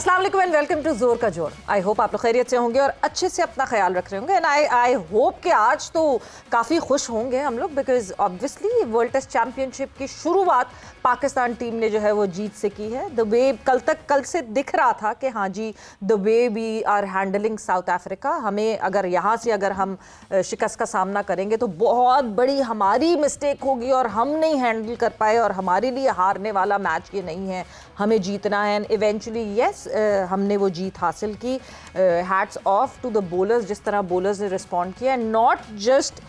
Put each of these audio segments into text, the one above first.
अस्सलाम वालेकुम and welcome to जोर का जोर। आई होप आप लोग खैरियत से होंगे और अच्छे से अपना ख्याल रख रहे होंगे एंड आई होप कि आज तो काफ़ी खुश होंगे हम लोग because obviously world test championship की शुरुआत पाकिस्तान टीम ने जो है वो जीत से की है। द वे कल से दिख रहा था कि हाँ जी the way we are handling South Africa, हमें अगर यहाँ से अगर हम शिकस्त का सामना करेंगे तो बहुत बड़ी हमारी मिस्टेक होगी और हम नहीं हैंडल कर पाए और हमारे लिए हारने वाला मैच ये नहीं है, हमें जीतना है। एंड इवेंचुअली यस हमने वो जीत हासिल की। Hats off to the bowlers, जिस तरह बोलर्स ने रिस्पॉन्ड किया and not just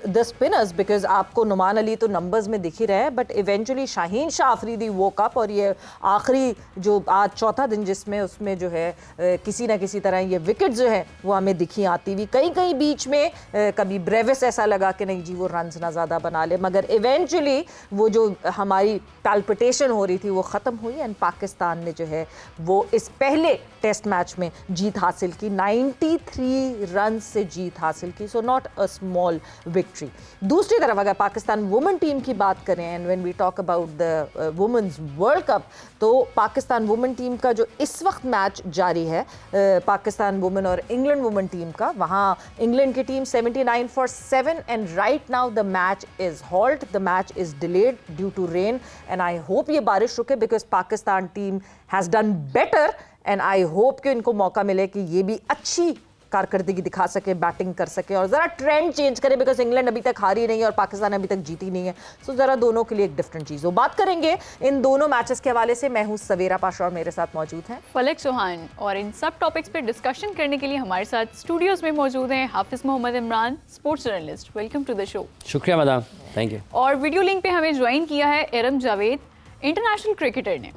the spinners because आपको नुमान अली तो नंबर्स में दिख ही रहे हैं बट इवेंचुअली शाहीन शाह अफरीदी वो कप और ये आखिरी जो आज चौथा दिन जिसमें उसमें जो है किसी ना किसी तरह ये विकेट जो है वो हमें दिखी आती हुई। कहीं कहीं बीच में कभी ब्रेविस ऐसा लगा कि नहीं जी वो रन्स ना ज़्यादा बना ले, मगर इवेंचुअली वो जो हमारी पैल्पिटेशन हो रही थी वो ख़त्म हुई एंड पाकिस्तान ने जो है वो इस पहले टेस्ट मैच में जीत हासिल की, 93 रन से जीत हासिल की। So not a small victory. दूसरी तरफ अगर पाकिस्तान वुमेन टीम की बात करें and when we talk about the women's world cup, तो पाकिस्तान वुमेन टीम का जो इस वक्त मैच जारी है पाकिस्तान वुमेन और इंग्लैंड वुमेन टीम का, वहाँ इंग्लैंड की team 79 for 7 and right now the match is halt, the match is delayed due to rain and I hope ये बारिश रुके because Pakistan team has done better and I hope कि इनको मौका मिले कि ये भी अच्छी कारकर्दगी दिखा सके, बैटिंग कर सके और ज़रा ट्रेंड चेंज करे बिकॉज इंग्लैंड अभी तक हारी नहीं है और पाकिस्तान अभी तक जीती नहीं है। सो ज़रा दोनों के लिए एक डिफरेंट चीज़ हो। बात करेंगे इन दोनों मैचेस के हवाले से। मैं हूँ सवेरा पाशा और मेरे साथ मौजूद हैं फलक सुहान और इन सब टॉपिक्स पे डिस्कशन करने के लिए हमारे साथ स्टूडियोज में मौजूद हैं Hafiz Mohammad Imran, sports journalist. Welcome to the show. शुक्रिया मैडम, थैंक यू। और वीडियो लिंक पे हमें ज्वाइन किया है इरम जावेद, इंटरनेशनल क्रिकेटर ने।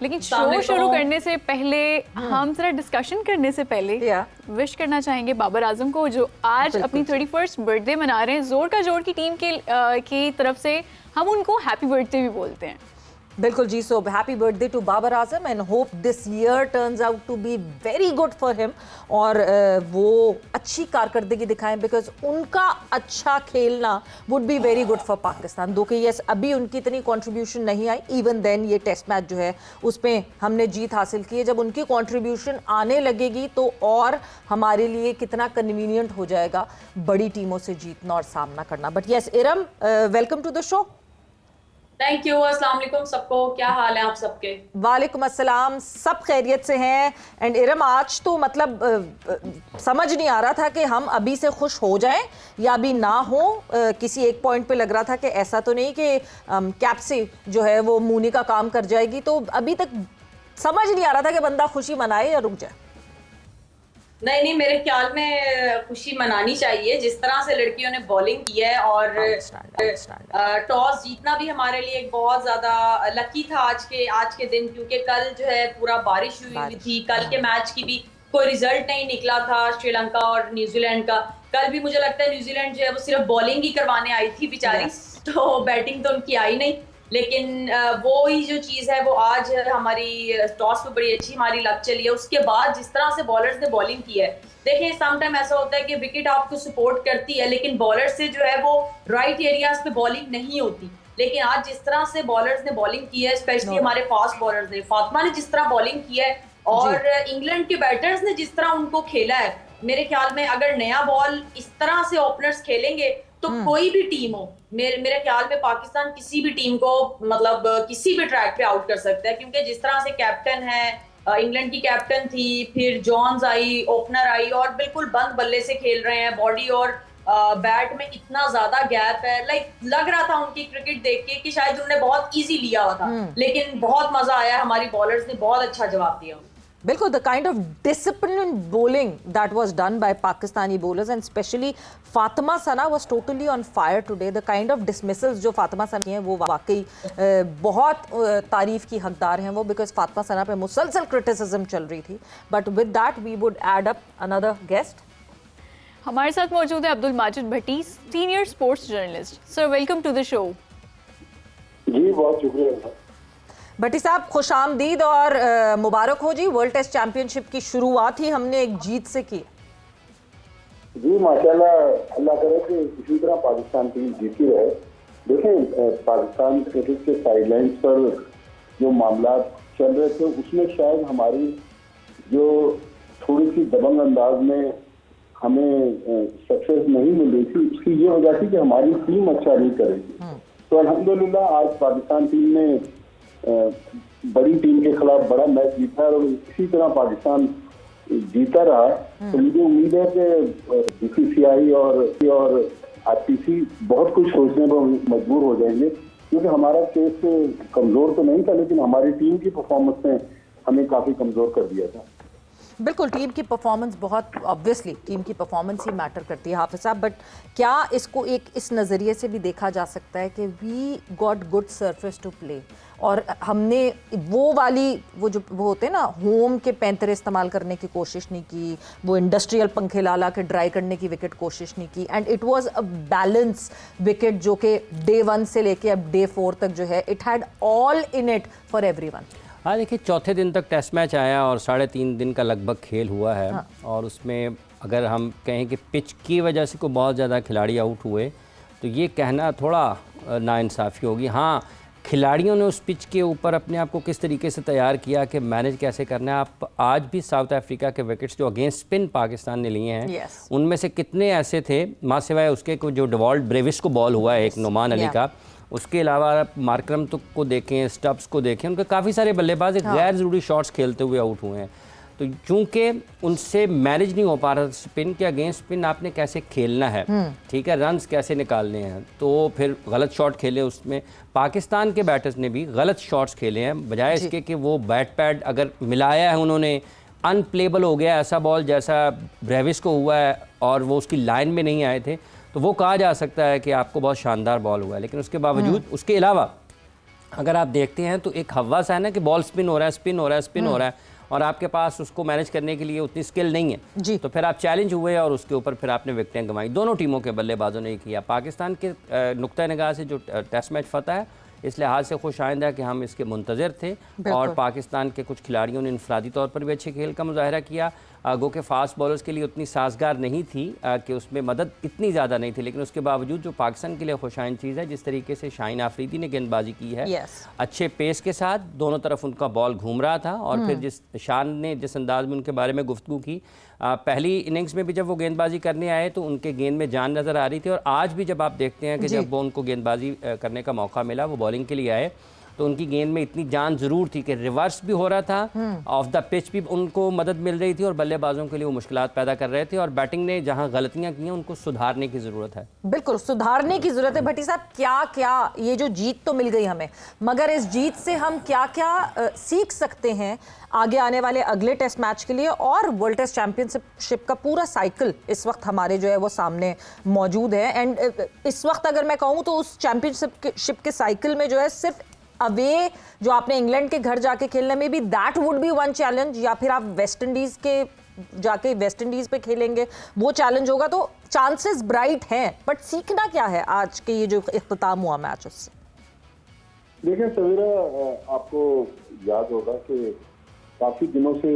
लेकिन शो शुरू करने से पहले हम जरा डिस्कशन करने से पहले विश करना चाहेंगे बाबर आजम को जो आज अपनी 31st बर्थडे मना रहे हैं। जोर का जोर की टीम की तरफ से हम उनको हैप्पी बर्थडे भी बोलते हैं। बिल्कुल जी। So happy birthday to Babar Azam and hope this year turns out to be very good for him और वो अच्छी कारकर्दगी दिखाएं बिकॉज उनका अच्छा खेलना would be very good for Pakistan. Though कि यस अभी उनकी इतनी कंट्रीब्यूशन नहीं आई, इवन देन ये टेस्ट मैच जो है उसमें हमने जीत हासिल की है। जब उनकी कंट्रीब्यूशन आने लगेगी तो और हमारे लिए कितना कन्वीनियंट हो जाएगा बड़ी टीमों से जीतना और सामना करना। But yes Iram, welcome to the show. Thank you. अस्सलाम वालेकुम सबको, क्या हाल है आप सबके? वालेकुम अस्सलाम, सब खैरियत से हैं। एंड इरम आज तो मतलब समझ नहीं आ रहा था कि हम अभी से खुश हो जाएं या अभी ना हो। किसी एक पॉइंट पे लग रहा था कि ऐसा तो नहीं कि कैप से जो है वो मूनी का काम कर जाएगी, तो अभी तक समझ नहीं आ रहा था कि बंदा खुशी मनाए या रुक जाए। नहीं, मेरे ख्याल में खुशी मनानी चाहिए। जिस तरह से लड़कियों ने बॉलिंग की है और टॉस जीतना भी हमारे लिए एक बहुत ज्यादा लकी था आज के दिन, क्योंकि कल जो है पूरा बारिश हुई थी। कल के मैच की भी कोई रिजल्ट नहीं निकला था श्रीलंका और न्यूजीलैंड का। कल भी मुझे लगता है न्यूजीलैंड जो है वो सिर्फ बॉलिंग ही करवाने आई थी बेचारी, तो बैटिंग तो उनकी आई नहीं। लेकिन वो ही जो चीज़ है वो आज हमारी टॉस में बड़ी अच्छी हमारी लक चली है। उसके बाद जिस तरह से बॉलर्स ने बॉलिंग की है, देखिए सम टाइम ऐसा होता है कि विकेट आपको सपोर्ट करती है लेकिन बॉलर से जो है वो राइट एरियाज पे बॉलिंग नहीं होती। लेकिन आज जिस तरह से बॉलर्स ने बॉलिंग की है, स्पेशली हमारे फास्ट बॉलर्स ने, फातिमा ने जिस तरह बॉलिंग की है और इंग्लैंड के बैटर्स ने जिस तरह उनको खेला है, मेरे ख्याल में अगर नया बॉल इस तरह से ओपनर्स खेलेंगे तो कोई भी टीम हो, मेरे ख्याल में पाकिस्तान किसी भी टीम को मतलब किसी भी ट्रैक पे आउट कर सकता है। क्योंकि जिस तरह से कैप्टन है, इंग्लैंड की कैप्टन थी, फिर जॉन्स आई, ओपनर आई और बिल्कुल बंद बल्ले से खेल रहे हैं। बॉडी और बैट में इतना ज्यादा गैप है, लाइक लग रहा था उनकी क्रिकेट देख के कि शायद उन्होंने बहुत इजी लिया हुआ था, लेकिन बहुत मजा आया। हमारी बॉलर्स ने बहुत अच्छा जवाब दिया। बिल्कुल, the kind of discipline bowling that was done by Pakistani bowlers and especially Fatima Sana was totally on fire today. The kind of dismissals जो फातिमा सना है वो वाकई बहुत तारीफ की हकदार हैं वो, बिकॉज फातिमा सना पे मुसलसल क्रिटिसिज्म चल रही थी। But with that we would add up another guest. हमारे साथ मौजूद है Abdul Majid Bhatti, senior sports journalist. Sir welcome to the show. जी बहुत शुक्रिया भट्टी साहब, खुश आमदीद और मुबारक हो जी। वर्ल्ड टेस्ट चैंपियनशिप की शुरुआत ही हमने एक जीत से की। जी माशाल्लाह, अल्लाह करे कि इसी तरह पाकिस्तान टीम जीती रहे। देखें पाकिस्तान क्रिकेट के साइडलाइंस पर जो मामला चल रहे थे उसमें शायद हमारी जो थोड़ी सी दबंग अंदाज में हमें सक्सेस नहीं मिल रही थी, उसकी ये वजह थी कि हमारी टीम अच्छा नहीं कर रही थी। तो अल्हम्दुलिल्लाह आज पाकिस्तान टीम ने बड़ी टीम के खिलाफ बड़ा मैच जीता और इसी तरह पाकिस्तान जीता रहा। तो मुझे उम्मीद है कि बीसीसीआई और आईसीसी बहुत कुछ सोचने पर मजबूर हो जाएंगे, क्योंकि हमारा केस कमजोर तो नहीं था, लेकिन हमारी टीम की परफॉर्मेंस ने हमें काफी कमजोर कर दिया था। बिल्कुल, टीम की परफॉर्मेंस बहुत ऑब्वियसली टीम की परफॉर्मेंस ही मैटर करती है हाफिज साहब, बट क्या इसको एक इस नज़रिए से भी देखा जा सकता है कि we got good surface to play और हमने वो होते हैं ना होम के पैंतरे इस्तेमाल करने की कोशिश नहीं की, वो इंडस्ट्रियल पंखे ला के ड्राई करने की विकेट कोशिश नहीं की, and it was a balance wicket जो कि डे 1 से लेके अब डे 4 तक जो है it had all in it for everyone. हाँ देखिए, चौथे दिन तक टेस्ट मैच आया और 3.5 दिन का लगभग खेल हुआ है। हाँ। और उसमें अगर हम कहें कि पिच की वजह से को बहुत ज़्यादा खिलाड़ी आउट हुए तो ये कहना थोड़ा नाइंसाफ़ी होगी। हाँ, खिलाड़ियों ने उस पिच के ऊपर अपने आप को किस तरीके से तैयार किया कि मैनेज कैसे करना है। आप आज भी साउथ अफ्रीका के विकेट्स जो अगेंस्ट स्पिन पाकिस्तान ने लिए हैं उनमें से कितने ऐसे थे, माँ सिवाय उसके जो डेवॉल्ट ब्रेविस को बॉल हुआ है एक नुमान अली का, उसके अलावा आप मार्करम को देखें, स्टब्स को देखें, उनके काफ़ी सारे बल्लेबाज गैर ज़रूरी शॉट्स खेलते हुए आउट हुए हैं। तो चूंकि उनसे मैनेज नहीं हो पा रहा स्पिन के अगेंस्ट स्पिन आपने कैसे खेलना है, ठीक है, रन्स कैसे निकालने हैं, तो फिर गलत शॉट खेले। उसमें पाकिस्तान के बैटर्स ने भी गलत शॉट्स खेले हैं, बजाय इसके कि वो बैट पैड अगर मिलाया है उन्होंने, अनप्लेबल हो गया ऐसा बॉल जैसा ब्रेविस को हुआ है और वो उसकी लाइन में नहीं आए थे, तो वो कहा जा सकता है कि आपको बहुत शानदार बॉल हुआ है। लेकिन उसके बावजूद उसके अलावा अगर आप देखते हैं तो एक हवा सा है ना कि बॉल स्पिन हो रहा है, स्पिन हो रहा है, स्पिन हो रहा है, और आपके पास उसको मैनेज करने के लिए उतनी स्किल नहीं है, तो फिर आप चैलेंज हुए और उसके ऊपर फिर आपने विकेटें गंवाई। दोनों टीमों के बल्लेबाजों ने किया। पाकिस्तान के नुक्ता निगाह से जो टेस्ट मैच फतह है इस लिहाज से खुश आइंदा है कि हम इसके मुंतज़िर थे और पाकिस्तान के कुछ खिलाड़ियों ने इनफरादी तौर पर भी अच्छे खेल का मुजाहरा किया। गो के फास्ट बॉलर्स के लिए उतनी साजगार नहीं थी कि उसमें मदद इतनी ज़्यादा नहीं थी, लेकिन उसके बावजूद जो पाकिस्तान के लिए खुशाइन चीज़ है जिस तरीके से शाहीन आफरीदी ने गेंदबाजी की है, अच्छे पेस के साथ दोनों तरफ उनका बॉल घूम रहा था, और फिर शान ने जिस अंदाज में उनके बारे में गुफ्तगू की, पहली इनिंग्स में भी जब वो गेंदबाजी करने आए तो उनके गेंद में जान नज़र आ रही थी, और आज भी जब आप देखते हैं कि जब वो उनको गेंदबाजी करने का मौका मिला, वो बॉलिंग के लिए आए, तो उनकी गेंद में इतनी जान जरूर थी कि रिवर्स भी हो रहा था, ऑफ द पिच भी उनको मदद मिल रही थी, और बल्लेबाजों के लिए वो मुश्किलात पैदा कर रहे थे, और बैटिंग ने जहां गलतियां की हैं उनको सुधारने की ज़रूरत है। बिल्कुल सुधारने की ज़रूरत है। भट्टी साहब, क्या ये जो जीत तो मिल गई हमें, मगर इस जीत से हम क्या सीख सकते हैं आगे आने वाले अगले टेस्ट मैच के लिए, और वर्ल्ड टेस्ट चैंपियनशिप का पूरा साइकिल इस वक्त हमारे जो है वो सामने मौजूद है। एंड इस वक्त अगर मैं कहूँ तो उस चैंपियनशिप के साइकिल में जो है सिर्फ अवे जो आपने इंग्लैंड के घर जाके खेलने में भी that would be one challenge, या फिर आप वेस्ट इंडीज पे खेलेंगे वो चैलेंज होगा, तो चांसेस ब्राइट हैं। बट सीखना क्या है आज के ये जो इख्तिताम हुआ मैच उससे? देखिए सवेरा, आपको याद होगा कि काफी दिनों से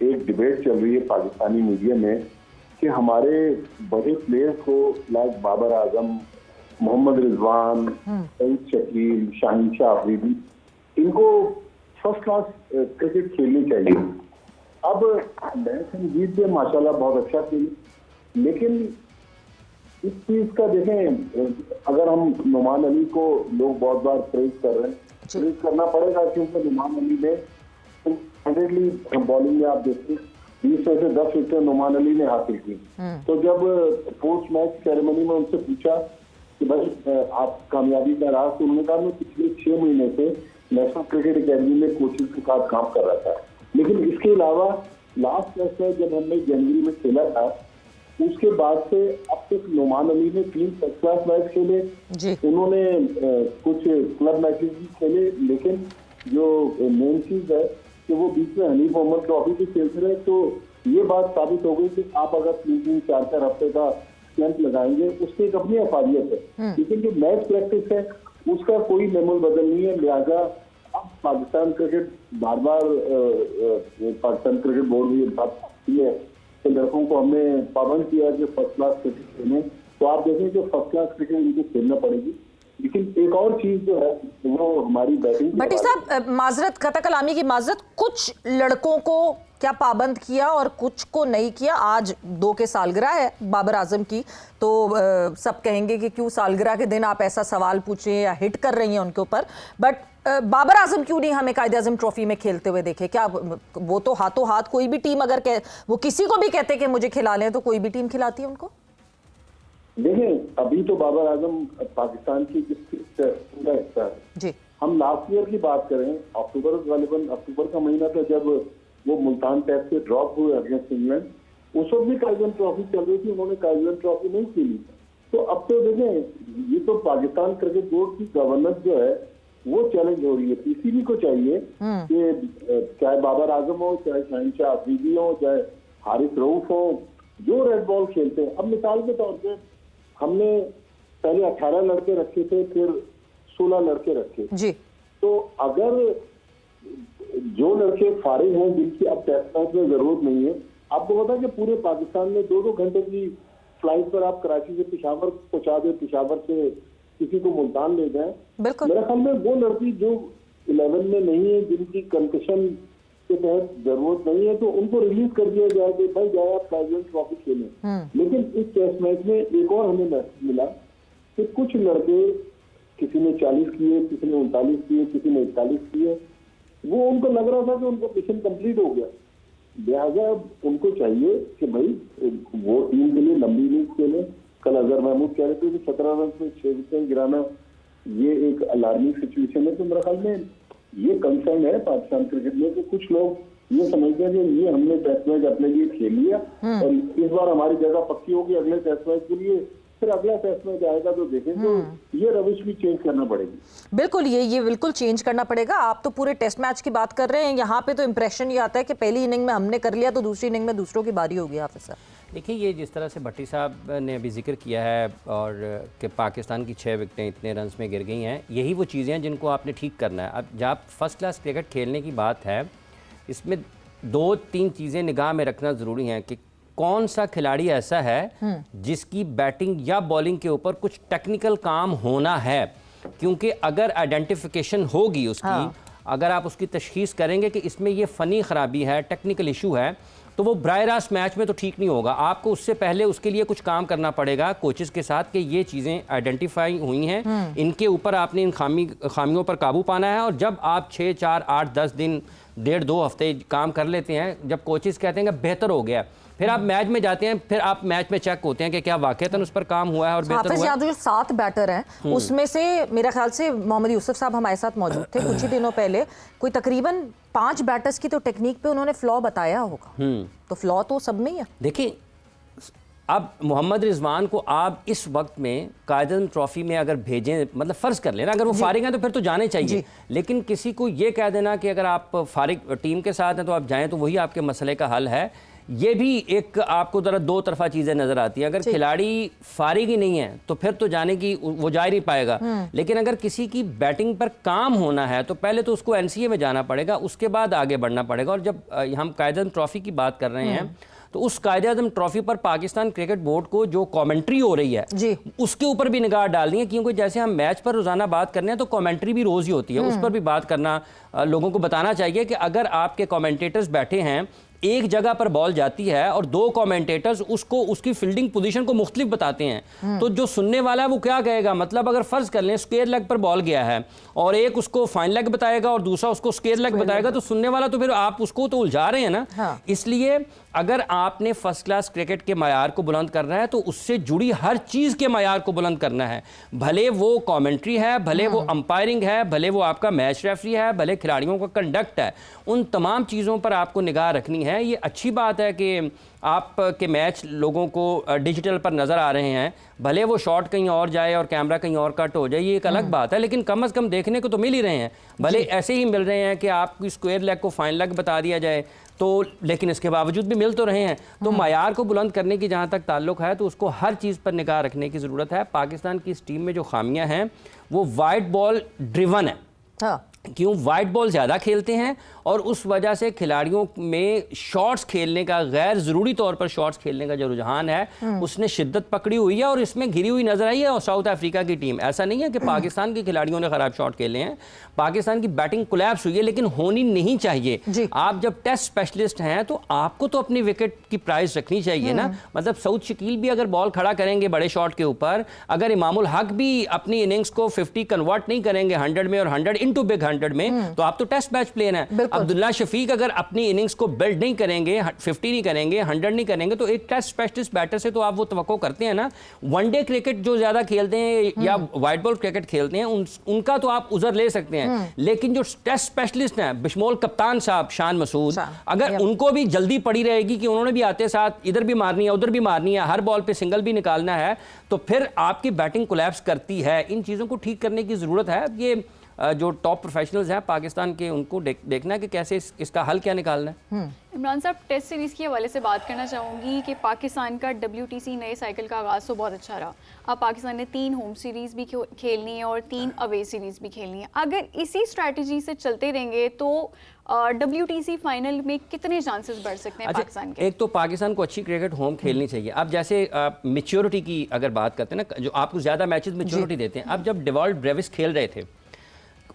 एक डिबेट चल रही है पाकिस्तानी मीडिया में कि हमारे बड़े प्लेयर्स को लाइक बाबर आजम, मोहम्मद रिजवान, सईद शकील, शाहीन शाह आफरीदी, इनको फर्स्ट क्लास क्रिकेट खेलनी चाहिए। अब मैच जीत के माशाल्लाह बहुत अच्छा खेली, लेकिन इस चीज का देखें, अगर हम नुमान अली को लोग बहुत बार प्रेज कर रहे हैं, प्रेज करना पड़ेगा, क्योंकि नुमान अली ने बॉलिंग में आप देखते 20 में से 10 विकेट नुमान अली ने हासिल की। तो जब पोस्ट मैच सेरेमनी में उनसे पूछा कि भाई आप कामयाबी का राज, तो उन्होंने कहा मैं पिछले 6 महीने से नेशनल क्रिकेट अकेडमी में कोचेस के साथ काम कर रहा था, लेकिन इसके अलावा लास्ट टेस्ट में जब हमने जनवरी में खेला था उसके बाद से अब तक नुमान अली ने 3 फर्स्ट क्लास मैच खेले, उन्होंने कुछ क्लब मैचेस भी खेले, लेकिन जो मेन चीज है कि वो बीच में हनीफ मोहम्मद ट्रॉफी भी खेलते रहे। तो ये बात साबित हो गई कि आप अगर 3-4 हफ्ते का कैंप लगाएंगे उसकी एक अपनी अफादियत है, लेकिन जो मैच प्रैक्टिस है उसका कोई मेमोल बदल नहीं है। लिहाजा अब पाकिस्तान क्रिकेट बार पाकिस्तान क्रिकेट बोर्ड भी है कि लड़कों को हमने पाबंद किया कि फर्स्ट क्लास क्रिकेट खेलें, तो आप देखें कि फर्स्ट क्लास क्रिकेट इनको खेलना पड़ेगी। लेकिन एक और चीज जो है वो हमारी बैटिंग, भट्टी साहब माजरत, कता कलामी की माजरत, कुछ लड़कों को क्या पाबंद किया और कुछ को नहीं किया? आज 2 के सालगिरह है बाबर आजम की, तो सब कहेंगे कि क्यों सालगिरह के दिन आप ऐसा सवाल पूछे या हिट कर रही हैं उनके ऊपर, बट बाबर आजम क्यों नहीं हमें कायदे आजम ट्रॉफी में खेलते हुए देखे? क्या वो तो हाथों हाथ कोई भी टीम अगर वो किसी को भी कहते कि मुझे खिला लें तो कोई भी टीम खिलाती है उनको? देखें, अभी तो बाबर आजम पाकिस्तान की पूरा हिस्सा है जी। हम लास्ट ईयर की बात करें, अक्टूबर का महीना था जब वो मुल्तान टेस्ट से ड्रॉप हुए अगेंस्ट इंग्लैंड, उस वक्त भी कायदे ट्रॉफी चल रही थी, उन्होंने कायदे ट्रॉफी नहीं खेली। तो अब तो देखें, ये तो पाकिस्तान क्रिकेट बोर्ड की गवर्नेंस जो है वो चैलेंज हो रही है। पीसीबी को चाहिए कि चाहे बाबर आजम हो, चाहे शहनशाह अफरीदी हो, चाहे हारिस रऊफ हो, जो रेड बॉल खेलते हैं। अब मिसाल के तौर पे हमने पहले 18 लड़के रखे थे, फिर 16 लड़के रखे जी। तो अगर जो लड़के फारिग हैं जिनकी अब टेस्ट मैच में जरूरत नहीं है, आपको पता है कि पूरे पाकिस्तान में 2-2 घंटे की फ्लाइट पर आप कराची से पेशावर पहुंचा दे, पेशावर से किसी को मुल्तान ले जाए। मेरे ख्याल में वो लड़की जो 11 में नहीं है, जिनकी कंकशन के तहत जरूरत नहीं है, तो उनको रिलीज कर दिया जाए कि भाई जाए आप प्रेसिडेंट ट्रॉफी खेलें। लेकिन इस टेस्ट मैच में एक और हमें मैसेज मिला कि कुछ लड़के, किसी ने 40 किए, किसी ने 39 किए, किसी ने 41 किए, वो उनको लग रहा था कि उनका मिशन कंप्लीट हो गया। लिहाजा उनको चाहिए कि भाई वो टीम के लिए लंबी इनिंग्स खेले। कल अजहर महमूद कह रहे थे कि 17 रन में 6 विकेट गिराना ये एक अलार्मिंग सिचुएशन है। तो मेरे ख्याल में ये कंसर्न है पाकिस्तान क्रिकेट में कि कुछ लोग ये समझते हैं कि ये हमने टेस्ट मैच अपने लिए खेल लिया और इस बार हमारी जगह पक्की होगी अगले टेस्ट मैच के लिए, फिर अगला टेस्ट मैच आएगा तो देखें। तो ये रविश भी चेंज करना पड़ेगी। बिल्कुल, ये बिल्कुल चेंज करना पड़ेगा। आप तो पूरे टेस्ट मैच की बात कर रहे हैं, यहाँ पे तो इंप्रेशन ये आता है कि पहली इनिंग में हमने कर लिया तो दूसरी इनिंग में दूसरों की बारी होगी। हाफिज साहब देखिए, ये जिस तरह से भट्टी साहब ने अभी जिक्र किया है और कि पाकिस्तान की 6 विकेटें इतने रन्स में गिर गई हैं, यही वो चीज़ें हैं जिनको आपने ठीक करना है। अब जब फर्स्ट क्लास क्रिकेट खेलने की बात है, इसमें 2-3 चीज़ें निगाह में रखना ज़रूरी हैं कि कौन सा खिलाड़ी ऐसा है जिसकी बैटिंग या बॉलिंग के ऊपर कुछ टेक्निकल काम होना है। क्योंकि अगर आइडेंटिफिकेशन होगी उसकी, अगर आप उसकी तशखीस करेंगे कि इसमें ये फ़नी ख़राबी है, टेक्निकल इशू है, तो वो बराह रास्त मैच में तो ठीक नहीं होगा। आपको उससे पहले उसके लिए कुछ काम करना पड़ेगा कोचेस के साथ कि ये चीज़ें आइडेंटिफाई हुई हैं, इनके ऊपर आपने इन खामियों पर काबू पाना है। और जब आप 6, 4, 8, 10 दिन, 1.5-2 हफ्ते काम कर लेते हैं, जब कोचेस कहते हैं कि बेहतर हो गया, फिर आप मैच में जाते हैं, फिर आप मैच में चेक होते हैं कि क्या वाकईतन उस पर काम हुआ है और बेहतर हुआ है। जो 7 बैटर हैं उसमें से मेरे ख्याल से मोहम्मद यूसुफ साहब हमारे साथ मौजूद थे कुछ ही दिनों पहले, कोई तकरीबन 5 बैटर्स की तो टेक्निक पे उन्होंने फ्लॉ बताया होगा। तो फ्लॉ तो सब में ही है। देखिए, अब मोहम्मद रिजवान को आप इस वक्त में कायदे ट्रॉफी में अगर भेजें, मतलब फ़र्ज़ कर लेना अगर वो फारिग हैं तो फिर तो जाने चाहिए, लेकिन किसी को ये कह देना कि अगर आप फारिग टीम के साथ हैं तो आप जाएं, तो वही आपके मसले का हल है। ये भी एक आपको ज़रा 2 तरफा चीज़ें नज़र आती हैं। अगर खिलाड़ी फारिग ही नहीं है तो फिर तो जाने की वो जा ही नहीं पाएगा, लेकिन अगर किसी की बैटिंग पर काम होना है तो पहले तो उसको NCA में जाना पड़ेगा, उसके बाद आगे बढ़ना पड़ेगा। और जब हम कायदे ट्रॉफी की बात कर रहे हैं तो उस कायदे आज़म ट्रॉफी पर पाकिस्तान क्रिकेट बोर्ड को जो कमेंट्री हो रही है उसके ऊपर भी निगाह डालनी है। क्योंकि जैसे हम मैच पर रोज़ाना बात करने हैं तो कमेंट्री भी रोज़ ही होती है, उस पर भी बात करना, लोगों को बताना चाहिए कि अगर आपके कमेंटेटर्स बैठे हैं, एक जगह पर बॉल जाती है और 2 कमेंटेटर्स उसको उसकी फील्डिंग पोजीशन को मुख्तलिफ बताते हैं, तो जो सुनने वाला है वो क्या कहेगा? मतलब अगर फ़र्ज़ कर लें स्क्वायर लेग पर बॉल गया है और एक उसको फाइन लेग बताएगा और दूसरा उसको स्क्वायर लेग बताएगा, तो सुनने वाला तो फिर आप उसको तो उलझा रहे हैं ना। इसलिए अगर आपने फर्स्ट क्लास क्रिकेट के मयार को बुलंद करना है तो उससे जुड़ी हर चीज़ के मयार को बुलंद करना है, भले वो कमेंट्री है, भले वो अंपायरिंग है, भले वो आपका मैच रेफरी है, भले खिलाड़ियों का कंडक्ट है, उन तमाम चीज़ों पर आपको निगाह रखनी है। ये अच्छी बात है कि आपके मैच लोगों को डिजिटल पर नज़र आ रहे हैं, भले वो शॉट कहीं और जाए और कैमरा कहीं और कट हो जाए, ये एक अलग बात है, लेकिन कम अज़ कम देखने को तो मिल ही रहे हैं। भले ऐसे ही मिल रहे हैं कि आपकी स्क्वायर लेग को फाइन लेग बता दिया जाए तो, लेकिन इसके बावजूद भी मिल तो रहे हैं। तो मयार को बुलंद करने की जहाँ तक ताल्लुक है तो उसको हर चीज़ पर निगाह रखने की ज़रूरत है। पाकिस्तान की इस टीम में जो खामियाँ हैं वो वाइट बॉल ड्रिवन है। क्यों वाइट बॉल ज़्यादा खेलते हैं और उस वजह से खिलाड़ियों में शॉट्स खेलने का, गैर ज़रूरी तौर पर शॉट्स खेलने का जो रुझान है उसने शिद्दत पकड़ी हुई है और इसमें घिरी हुई नजर आई है। और साउथ अफ्रीका की टीम, ऐसा नहीं है कि पाकिस्तान के खिलाड़ियों ने ख़राब शॉट खेले हैं, पाकिस्तान की बैटिंग कोलैप्स हुई है, लेकिन होनी नहीं चाहिए। आप जब टेस्ट स्पेशलिस्ट हैं तो आपको तो अपनी विकेट की प्राइस रखनी चाहिए ना। मतलब सऊद शकील भी अगर बॉल खड़ा करेंगे बड़े शॉट के ऊपर, अगर इमामुल हक भी अपनी इनिंग्स को 50 कन्वर्ट नहीं करेंगे 100 में और 100 इनटू बिग 100 में, तो आप तो टेस्ट मैच प्लेयर हैं। अब्दुल्ला शफीक अगर अपनी इनिंग्स को बिल्ड नहीं करेंगे, 50 नहीं करेंगे, 100 नहीं करेंगे, तो एक टेस्ट स्पेशलिस्ट बैटर से तो आप वो तवक्को करते हैं ना। वनडे क्रिकेट जो ज्यादा खेलते हैं या वाइट बॉल क्रिकेट खेलते हैं उनका तो आप उजर ले सकते हैं, लेकिन जो टेस्ट स्पेशलिस्ट हैं, बिशमोल कप्तान साहब शान मसूद, अगर उनको भी जल्दी पड़ी रहेगी कि उन्होंने भी आते साथ इधर भी मारनी है उधर भी मारनी है, हर बॉल पे सिंगल भी निकालना है, तो फिर आपकी बैटिंग कोलैप्स करती है। इन चीज़ों को ठीक करने की ज़रूरत है। ये जो टॉप प्रोफेशनल्स हैं पाकिस्तान के, उनको देखना है कि कैसे इसका हल क्या निकालना है। इमरान साहब, टेस्ट सीरीज़ के हवाले से बात करना चाहूँगी कि पाकिस्तान का WTC नए साइकिल का आगाज़ तो बहुत अच्छा रहा। अब पाकिस्तान ने 3 होम सीरीज़ भी खेलनी है और 3 अवे सीरीज़ भी खेलनी है। अगर इसी स्ट्रैटेजी से चलते रहेंगे तो WTC फाइनल में कितने चांसेस बढ़ सकते हैं पाकिस्तान के? एक तो पाकिस्तान को अच्छी क्रिकेट होम खेलनी चाहिए। अब जैसे मैच्योरिटी की अगर बात करते हैं ना, जो आपको ज़्यादा मैचेस मैच्योरिटी देते हैं, अब जब डेवॉल्ट ब्रेविस खेल रहे थे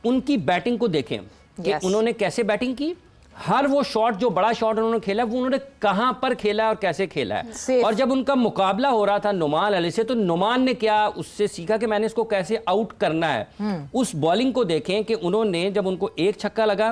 उनकी बैटिंग को देखें कि उन्होंने कैसे बैटिंग की। हर वो शॉट जो बड़ा शॉट उन्होंने खेला वो उन्होंने कहां पर खेला और कैसे खेला है। और जब उनका मुकाबला हो रहा था नुमान अली से, तो नुमान ने क्या उससे सीखा कि मैंने इसको कैसे आउट करना है। उस बॉलिंग को देखें कि उन्होंने जब उनको एक छक्का लगा,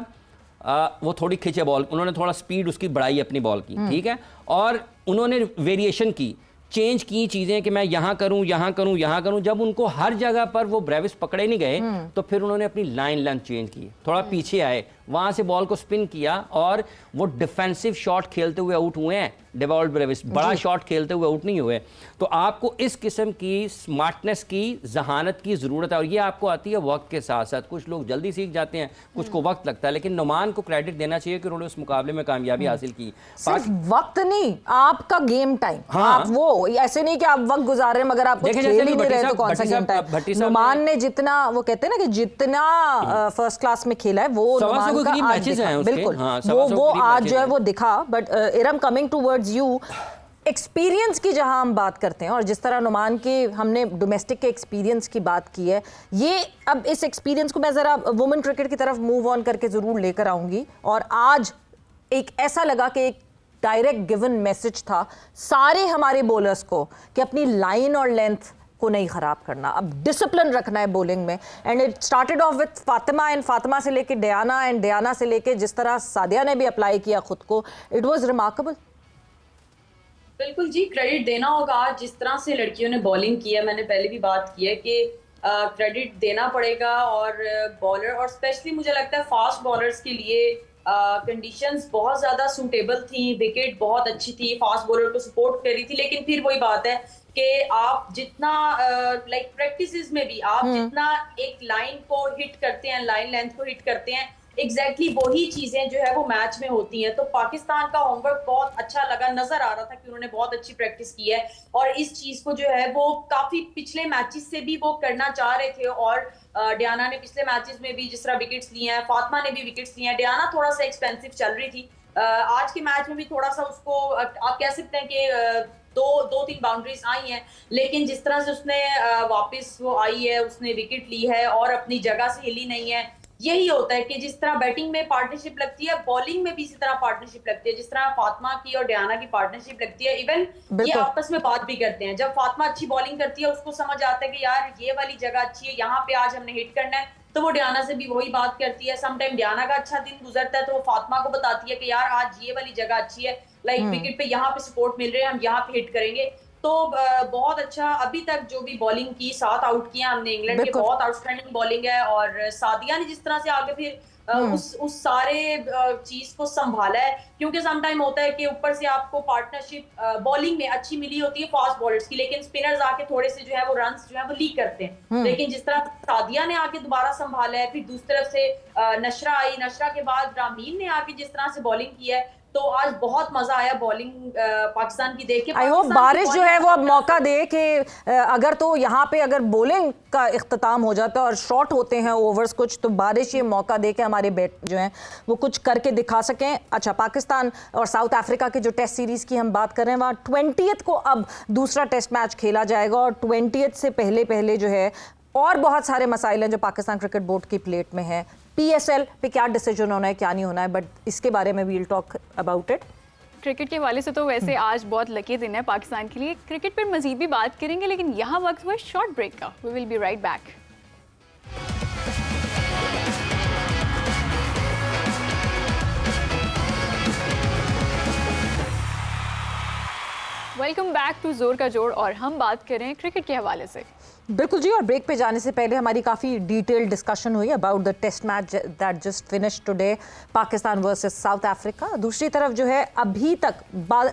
वो थोड़ी खिंचे बॉल, उन्होंने थोड़ा स्पीड उसकी बढ़ाई अपनी बॉल की, ठीक है, और उन्होंने वेरिएशन की, चेंज की चीज़ें कि मैं यहाँ करूँ यहाँ करूँ यहाँ करूँ। जब उनको हर जगह पर वो ब्रेविस पकड़े नहीं गए तो फिर उन्होंने अपनी लाइन लेंथ चेंज की, थोड़ा पीछे आए, वहाँ से बॉल को स्पिन किया और वो डिफेंसिव शॉट खेलते हुए आउट हुए हैं। डेवॉल्ट ब्रेविस बड़ा शॉट खेलते हुए आउट नहीं हुए। तो आपको इस किस्म की स्मार्टनेस की, जहानत की ज़रूरत है और ये आपको आती है वक्त के साथ साथ। कुछ लोग जल्दी सीख जाते हैं, कुछ को वक्त लगता है, लेकिन नुमान को क्रेडिट देना चाहिए कि उन्होंने उस मुकाबले में कामयाबी हासिल की। सिर्फ वक्त नहीं, आपका गेम टाइम। आप वो ऐसे नहीं कि आप वक्त गुजार रहे हैं मगर आप खेल ही नहीं रहे तो कौन सा गेम टाइम। नुमान ने जितना, वो कहते हैं ना कि जितना फर्स्ट क्लास में खेला है वो नुमान का आज दिखा, बिल्कुल वो आज जो है वो दिखा। But Iram, coming towards you, experience की जहां हम बात करते हैं और जिस तरह नुमान के हमने डोमेस्टिक के एक्सपीरियंस की बात की है, ये अब इस एक्सपीरियंस को मैं ज़रा वुमेन क्रिकेट की तरफ मूव ऑन करके ज़रूर लेकर आऊँगी। और आज एक ऐसा लगा कि एक डायरेक्ट गिवन मैसेज था सारे हमारे बॉलर्स को कि अपनी लाइन और लेंथ को नहीं खराब करना, अब डिसिप्लिन रखना है बॉलिंग में। And it started off with Fatima, and Fatima से लेके डियाना, एंड डियाना से लेके जिस तरह सादिया ने भी अप्लाई किया खुद को, इट वाज रिमार्केबल। बिल्कुल जी, क्रेडिट देना होगा। जिस तरह से लड़कियों ने बॉलिंग की है, मैंने पहले भी बात की है कि क्रेडिट देना पड़ेगा। और बॉलर, और स्पेशली मुझे लगता है फास्ट बॉलर्स के लिए कंडीशंस बहुत ज़्यादा सूटेबल थी, विकेट बहुत अच्छी थी, फास्ट बॉलर को सपोर्ट कर रही थी। लेकिन फिर वही बात है कि आप जितना लाइक प्रैक्टिसेस में भी आप जितना एक लाइन को हिट करते हैं, लाइन लेंथ को हिट करते हैं, एग्जैक्टली वही चीजें जो है वो मैच में होती हैं। तो पाकिस्तान का होमवर्क बहुत अच्छा लगा, नजर आ रहा था कि उन्होंने बहुत अच्छी प्रैक्टिस की है और इस चीज को जो है वो काफी पिछले मैचेस से भी वो करना चाह रहे थे। और डियाना ने पिछले मैचेस में भी जिस तरह विकेट्स लिए हैं, फातिमा ने भी विकेट्स लिए हैं। डियाना थोड़ा सा एक्सपेंसिव चल रही थी, आज के मैच में भी थोड़ा सा उसको आप कह सकते हैं कि दो तीन बाउंड्रीज आई हैं, लेकिन जिस तरह से उसने वापस वो आई है, उसने विकेट ली है और अपनी जगह से हिली नहीं है। यही होता है कि जिस तरह बैटिंग में पार्टनरशिप लगती है, बॉलिंग में भी इसी तरह पार्टनरशिप लगती है। जिस तरह फातिमा की और डियाना की पार्टनरशिप लगती है, इवन ये आपस में बात भी करते हैं। जब फातिमा अच्छी बॉलिंग करती है, उसको समझ आता है कि यार ये वाली जगह अच्छी है, यहाँ पे आज हमने हिट करना है, तो वो डियाना से भी वही बात करती है। समटाइम डियाना का अच्छा दिन गुजरता है तो वो फातिमा को बताती है कि यार आज ये वाली जगह अच्छी है, लाइक विकेट पे यहाँ पे सपोर्ट मिल रहे हैं, हम यहाँ पे हिट करेंगे। तो बहुत अच्छा अभी तक जो भी बॉलिंग की, 7 आउट किया हमने इंग्लैंड के, बहुत आउटस्टैंडिंग बॉलिंग है। और सादिया ने जिस तरह से आगे फिर उस सारे चीज को संभाला है, क्योंकि सम टाइम होता है कि ऊपर से आपको पार्टनरशिप बॉलिंग में अच्छी मिली होती है फास्ट बॉलर्स की, लेकिन स्पिनर्स आके थोड़े से जो है वो रन्स जो है वो लीक करते हैं। लेकिन जिस तरह सादिया ने आके दोबारा संभाला है, फिर दूसरी तरफ से नशरा आई, नशरा के बाद रामीन ने आके जिस तरह से बॉलिंग की है, तो आज बहुत मजा आया बॉलिंग पाकिस्तान की देख के। आई होप बारिश जो है वो अब मौका दे कि अगर तो यहाँ पे अगर बॉलिंग का इख्तिताम हो जाता है और शॉर्ट होते हैं ओवर्स कुछ, तो बारिश ये मौका दे के हमारे बैट जो हैं वो कुछ करके दिखा सकें। अच्छा, पाकिस्तान और साउथ अफ्रीका के जो टेस्ट सीरीज़ की हम बात कर रहे हैं, वहाँ 20th को अब दूसरा टेस्ट मैच खेला जाएगा और 20th से पहले जो है और बहुत सारे मसाइल हैं जो पाकिस्तान क्रिकेट बोर्ड की प्लेट में है। PSL पे क्या डिसीजन होना है, क्या नहीं होना है, बट इसके बारे में we'll talk about it. Cricket के हवाले से तो वैसे आज बहुत लकी दिन है पाकिस्तान के लिए। क्रिकेट पर मजीद भी बात करेंगे, लेकिन यहाँ वक्त हुआ शॉर्ट ब्रेक का। We will be right back. Welcome back to जोर का जोड़, और हम बात करें क्रिकेट के हवाले से। बिल्कुल जी, और ब्रेक पे जाने से पहले हमारी काफ़ी डिटेल डिस्कशन हुई about the test match that just finish today, Pakistan versus South Africa. दूसरी तरफ जो है अभी तक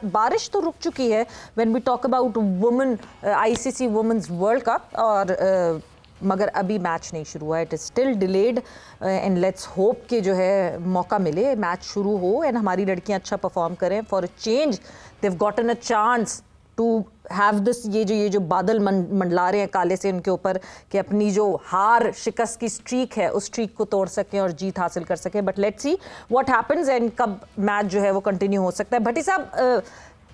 बारिश तो रुक चुकी है when we talk about women ICC women's world cup, और मगर अभी मैच नहीं शुरू हुआ है। It is still delayed and let's hope कि जो है मौका मिले, मैच शुरू हो एंड हमारी लड़कियां अच्छा परफॉर्म करें। For a change they have gotten a chance to have this, ये जो बादल मंडला रहे हैं काले से उनके ऊपर, कि अपनी जो हार शिकस्त की स्ट्रीक है उस स्ट्रीक को तोड़ सकें और जीत हासिल कर सकें। But let's see what happens and कब मैच जो है वो कंटिन्यू हो सकता है। भट्टी साहब,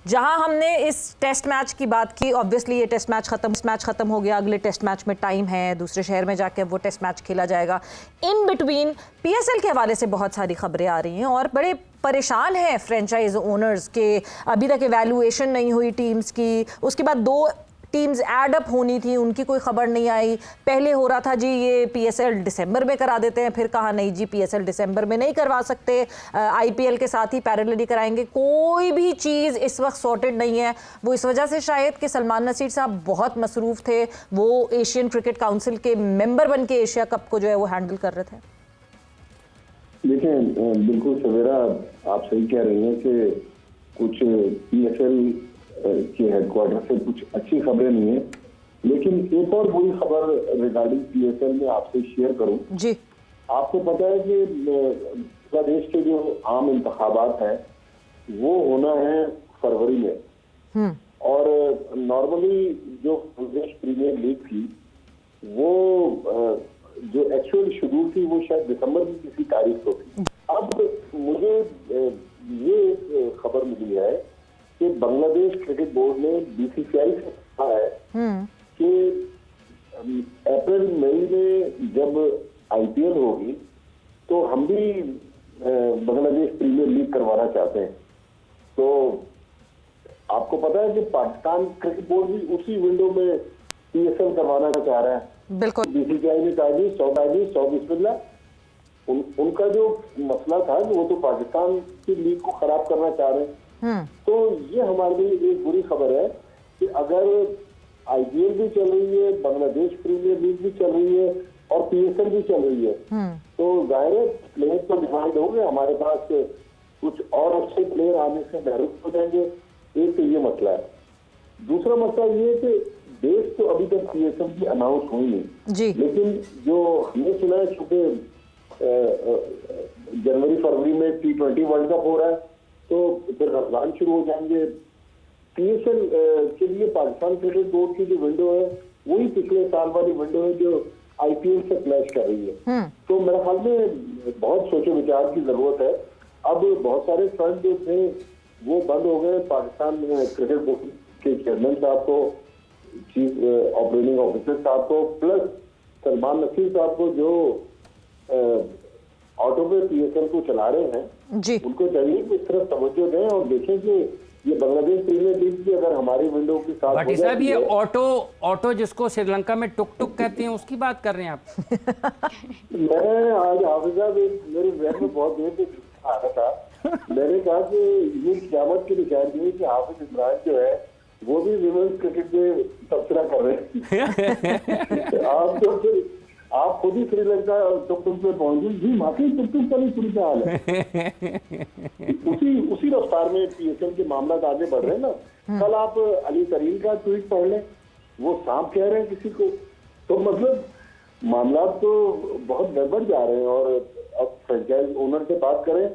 जहां हमने इस टेस्ट मैच की बात की, ऑब्वियसली ये टेस्ट मैच खत्म हो गया, अगले टेस्ट मैच में टाइम है, दूसरे शहर में जाके वो टेस्ट मैच खेला जाएगा। इन बिटवीन PSL के हवाले से बहुत सारी खबरें आ रही हैं और बड़े परेशान हैं फ्रेंचाइज ओनर्स के, अभी तक इवैल्यूएशन नहीं हुई टीम्स की, उसके बाद 2 टीम्स ऐड अप होनी थी, उनकी कोई खबर नहीं आई। पहले हो रहा था जी ये PSL दिसंबर में करा देते हैं, फिर कहा नहीं जी PSL दिसंबर में नहीं करवा सकते, IPL के साथ ही पैरेलली कराएंगे। कोई भी चीज़ इस वक्त सॉर्टेड नहीं है। वो इस वजह से शायद कि सलमान नसीर साहब बहुत मसरूफ़ थे, वो एशियन क्रिकेट काउंसिल के मेंबर बन के एशिया कप को जो है वो हैंडल कर रहे थे। देखिए, बिल्कुल सवेरा आप सही कह रही हैं कि कुछ PSL के हेडक्वार्टर से कुछ अच्छी खबरें नहीं है, लेकिन एक और बुरी खबर रिगार्डिंग PSL में आपसे शेयर करूं जी। आपको पता है कि बांग्लादेश के जो आम इंतखाबात हैं वो होना है फरवरी में, और नॉर्मली जो बांग्लादेश प्रीमियर लीग थी वो जो एक्चुअल शेड्यूल थी वो शायद दिसंबर की किसी तारीख को थी। अब मुझे ये खबर मिली है कि बांग्लादेश क्रिकेट बोर्ड ने BCCI से कहा है कि अप्रैल मई में जब IPL होगी तो हम भी बांग्लादेश प्रीमियर लीग करवाना चाहते हैं। तो आपको पता है कि पाकिस्तान क्रिकेट बोर्ड भी उसी विंडो में PSL करवाना चाह रहा है। बिल्कुल। BCCI ने कहा जी 100 बिस्मिल्लाह। उनका जो मसला था वो तो पाकिस्तान की लीग को खराब करना चाह रहे हैं। तो ये हमारे लिए एक बुरी खबर है कि अगर IPL भी चल रही है, बांग्लादेश प्रीमियर लीग भी चल रही है और PSL भी चल रही है, तो जाहिर है प्लेयर तो डिमांड होंगे, हमारे पास कुछ और अच्छे प्लेयर आने से महरूम हो जाएंगे। एक तो ये मसला है। दूसरा मसला ये है कि डेट तो अभी तक PSL की अनाउंस हुई नहीं जी, लेकिन जो हमने सुना है चूंकि जनवरी फरवरी में T20 वर्ल्ड कप हो रहा है तो फिर रमजान शुरू हो जाएंगे। PSL के लिए पाकिस्तान क्रिकेट बोर्ड की जो विंडो है वही पिछले साल वाली विंडो है जो IPL से क्लैश कर रही है। तो मेरे ख्याल में बहुत सोचे विचार की जरूरत है। अब बहुत सारे फंड जो थे वो बंद हो गए। पाकिस्तान क्रिकेट बोर्ड के चेयरमैन साहब को, चीफ ऑपरेटिंग ऑफिसर साहब को, प्लस सलमान नसीर साहब को जो ऑटो पे PSL को चला रहे हैं जी, उनको चाहिए कि इस तरफ तवज्जो दें और देखें कि ये बांग्लादेश प्रीमियर लीग की अगर हमारी विंडो के साथ भाटी साहब, ये ऑटो जिसको श्रीलंका में टुक टुक कहते हैं उसकी बात कर रहे हैं आप? मैं आज हाफिज साहब मेरे जहन में बहुत देर से आ रहा था। मैंने कहा कि ये क़यामत की निशानी है कि हाफिज इमरान जो है वो भी विमेंस क्रिकेट में तबसरा कर रहे हैं। आप तो फिर आप खुद ही श्रीलंका टुक टुक पे पहुंचे जी, वाकई टुक टुक का भी पूरी हाल है। उसी रफ्तार में PSL के मामला आगे बढ़ रहे हैं ना। कल आप अली करीम का ट्वीट पढ़ लें, वो सांप कह रहे हैं किसी को, तो मतलब मामला तो बहुत गड़बड़ जा रहे हैं। और अब फ्रेंचाइज ओनर से बात करें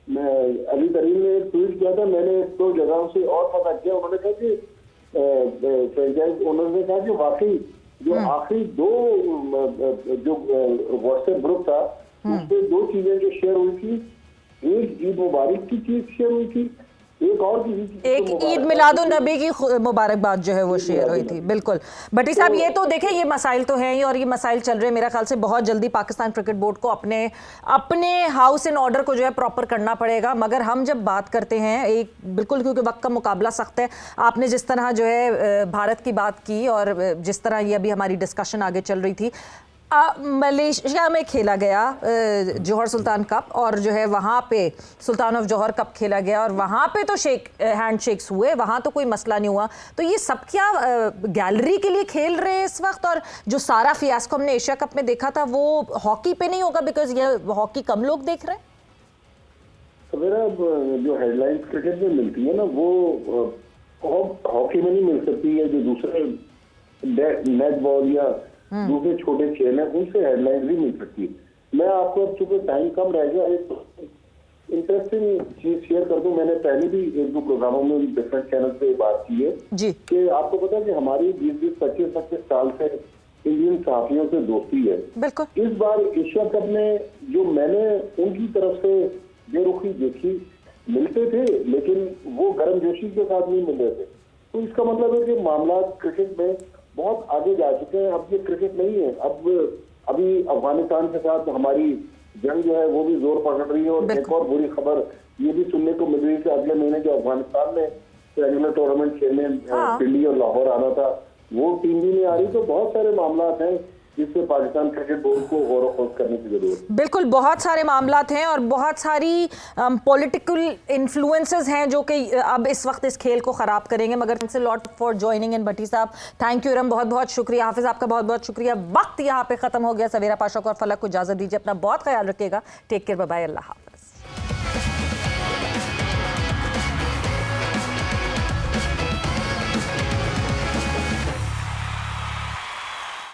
अली तरीन ने एक ट्वीट किया था, मैंने 2 जगहों से और पता किया, उन्होंने कहा कि फ्रेंचाइज ओनर ने कहा कि वाकई जो आखिरी 2 जो व्हाट्सएप ग्रुप था उसमें 2 चीजें जो शेयर हुई थी, एक ईद मुबारक की चीज शेयर हुई थी, एक और किसी एक ईद मिलादुन नबी की मुबारकबाद जो है वो शेयर हुई थी। बिल्कुल भट्टी साहब, ये तो देखें, ये मसाइल तो हैं ही और ये मसाइल चल रहे हैं। मेरा ख्याल से बहुत जल्दी पाकिस्तान क्रिकेट बोर्ड को अपने हाउस इन ऑर्डर को जो है प्रॉपर करना पड़ेगा। मगर हम जब बात करते हैं एक बिल्कुल, क्योंकि वक्त का मुकाबला सख्त है, आपने जिस तरह जो है भारत की बात की और जिस तरह ये अभी हमारी डिस्कशन आगे चल रही थी, मलेशिया में खेला गया जौहर सुल्तान कप और जो है वहाँ पे सुल्तान ऑफ जौहर कप खेला गया और वहाँ पे तो हैंडशेक्स हुए, वहाँ तो कोई मसला नहीं हुआ। तो ये सब क्या गैलरी के लिए खेल रहे हैं इस वक्त? और जो सारा फियास्को हमने एशिया कप में देखा था वो हॉकी पे नहीं होगा, बिकॉज ये हॉकी कम लोग देख रहे हैं। तो मेरा जो हेडलाइन क्रिकेट में मिलती है ना, वो हॉकी में नहीं मिल सकती है। जो दूसरे नेट बॉल या दूसरे छोटे खेल हैं उनसे हेडलाइन भी मिल सकती है। मैं आपको अब चूंकि टाइम कम रह गया, एक इंटरेस्टिंग चीज शेयर कर दूं। मैंने पहले भी 1-2 प्रोग्रामों में डिफरेंट चैनल पे बात की है जी कि आपको पता है कि हमारी 20-25 साल से इंडियन सहाफियों से दोस्ती है। बिल्कुल। इस बार एशिया कप में जो मैंने उनकी तरफ से बेरुखी देखी, मिलते थे लेकिन वो गर्मजोशी के साथ नहीं मिल रहे थे। तो इसका मतलब है कि मामला क्रिकेट में बहुत आगे जा चुके हैं। अब ये क्रिकेट नहीं है। अब अभी अफगानिस्तान के साथ हमारी जंग जो है वो भी जोर पकड़ रही है। और एक और बुरी खबर ये भी सुनने को मिल रही है कि अगले महीने जो अफगानिस्तान में रेगुलर टूर्नामेंट खेलने दिल्ली और लाहौर आना था, वो टीम भी नहीं आ रही। तो बहुत सारे मामला हैं जिससे पाकिस्तान क्रिकेट बोर्ड को गौर व खोज करने की जरूरत है। बिल्कुल, बहुत सारे मामलात हैं और बहुत सारी पॉलिटिकल इन्फ्लुएंसेस हैं जो कि अब इस वक्त इस खेल को ख़राब करेंगे। मगर thanks a lot for joining in Bhatti साहब, थैंक यू इरम, बहुत बहुत शुक्रिया। हाफिज़ आपका बहुत बहुत शुक्रिया। वक्त यहाँ पे ख़त्म हो गया। सवेरा पाशा को और फलक को इजाज़त दीजिए। अपना बहुत ख्याल रखिएगा। टेक केयर, बाय बाय, अल्लाह हाफ़िज़।